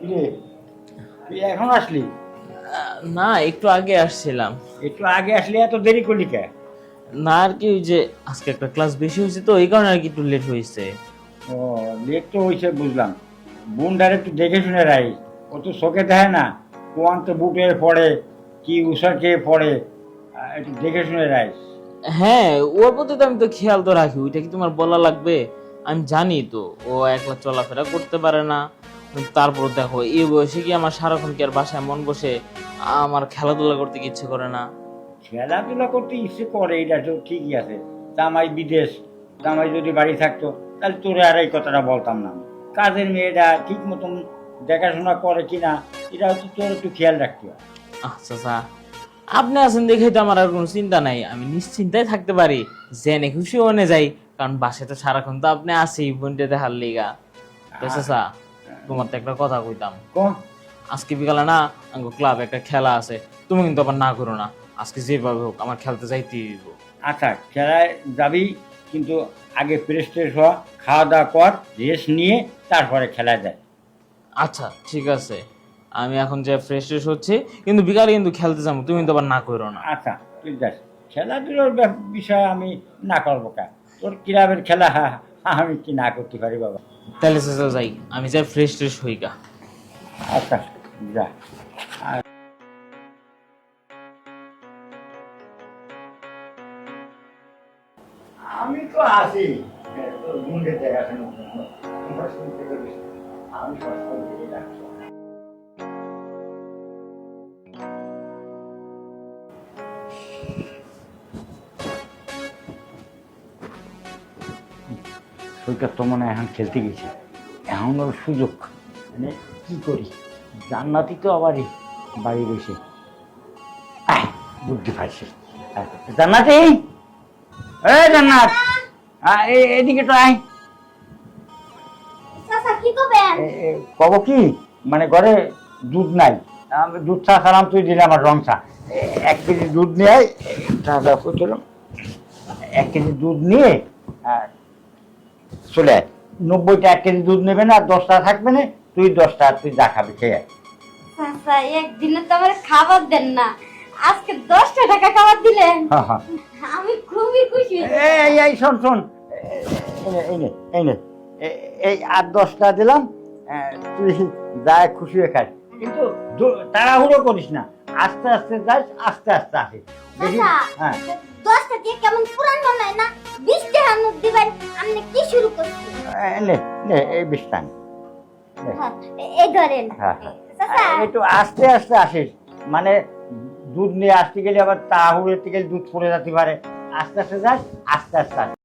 কিরে, তুই এখন আসলি? না, একটু আগে আসছিলাম। একটু আগে আসলি, এত দেরি করলি কে? না আর কি, ওই যে আজকে একটা ক্লাস বেশি হয়েছে তো এই কারণে আর কি একটু লেট হয়েছে। ও, লেট তো হয়েছে বুঝলাম। বোনটার একটু দেখে শুনে রাই। ও তো চোখে দেয় না, কোয়ান তো বুটের পড়ে, কি উষা খেয়ে পড়ে। একটু দেখে শুনে রাইস। হ্যাঁ, ওর প্রতি তো আমি তো খেয়াল তো রাখি, ওইটা কি তোমার বলা লাগবে? আমি জানি তো ও একলা চলাফেরা করতে পারে না। তারপর দেখো এই বয়সে কি আমার সারাক্ষণ কি আর বাসায় মন বসে? আমার খেলাধুলা করতে কি ইচ্ছে করে না? খেলাধুলা করতে ইচ্ছে করে, এটা তো ঠিকই আছে। জামাই বিদেশ, জামাই যদি বাড়ি থাকতো তাহলে তোরে আর এই কথাটা বলতাম না। কাজের মেয়েটা ঠিক মতন দেখাশোনা করে কিনা, এটা হচ্ছে তোর একটু খেয়াল রাখতে হয়। আচ্ছা আচ্ছা, আপনি আছেন দেখেই তো আমার আর কোনো চিন্তা নাই, আমি নিশ্চিন্তায় থাকতে পারি। জেনে খুশি ওনে যাই, কারণ বাসায় তো সারাক্ষণ তো আপনি আছেই বোনটা দেখার লিগা। তো চাচা, তোমার তো একটা কথা কইতাম। কো, আজকে বিকালে না আমার ক্লাবে একটা খেলা আছে, তুমি কিন্তু আবার না করো না। আজকে যেভাবে হোক আমার খেলতে যাইতেই দিব। আচ্ছা খেলায় যাবি, কিন্তু আগে ফ্রেশ ট্রেশ হওয়া, খাওয়া দাওয়া কর, রেস্ট নিয়ে তারপরে খেলায় যায়। আচ্ছা ঠিক আছে, আমি এখন যে ফ্রেশ ট্রেশ হচ্ছে, কিন্তু বিকালে কিন্তু খেলতে যাবো, তুমি কিন্তু আবার না করো না। আচ্ছা তুই যাস, খেলাধুলোর বিষয়ে আমি না করবো কা? তোর ক্লাবের খেলা আমি কি না করতে পারি বাবা? তাহলে চাচা যাই, আমি যাই ফ্রেশ ট্রেশ হই গা। আচ্ছা যা। আর আমি তো আছি তোর গুন্ডে দেখাশোনার জন্য। তোমরা শুনতে পারিস, আমি সবসময় দেখে রাখছি। সৈকত তো মনে হয় এখন খেলতে গেছে, এখন ওর সুযোগ। মানে কি করি, জান্নাতি তো আবারই বাড়ি বসে। আহ, বুদ্ধি পাইছি। জান্নাতি, এই জান্নাত, এদিকে তো আয়। চাচা কি করবেন? কব কি, মানে ঘরে দুধ নাই, আমি দুধ চা খালাম, তুই দিলে আমার রং চা। 1 কেজি দুধ নিয়ে আয়। চা করছিলাম, 1 কেজি দুধ নিয়ে চলে আয়। 90টা 1 কেজি দুধ নেবে না, 10টা থাকবে না, তুই 10টা, তুই যা খাবি খেয়ে আয়। চাচা একদিনে তো আমার খাবার দেন না, আজকে 10টা টাকা খাবার দিলেন। হ্যাঁ হ্যাঁ, আমি খুবই খুশি। এই শোন শোন, এই নে এই নে, এই 8-10টা দিলাম, তুই যা খুশি হয়ে খাস, কিন্তু তাড়াহুড়ো করিস না, আস্তে আস্তে যাস, আস্তে আস্তে আসিস। দেখি। চাচা হ্যাঁ 10টা দিয়ে কেমন পুরান মনে হয় না? 20 টাকা নোট দিবেন, আপনি কি শুরু করছেন? নে নে, এই বিস্তান। হ্যাঁ, এই ধরেন। হ্যাঁ চাচা একটু আস্তে আস্তে আসিস, মানে দুধ নিয়ে আসতে গেলে আবার তাড়াহুড়ো গেলে দুধ পড়ে যেতে পারে। আস্তে আস্তে যাস, আস্তে আস্তে আসিস।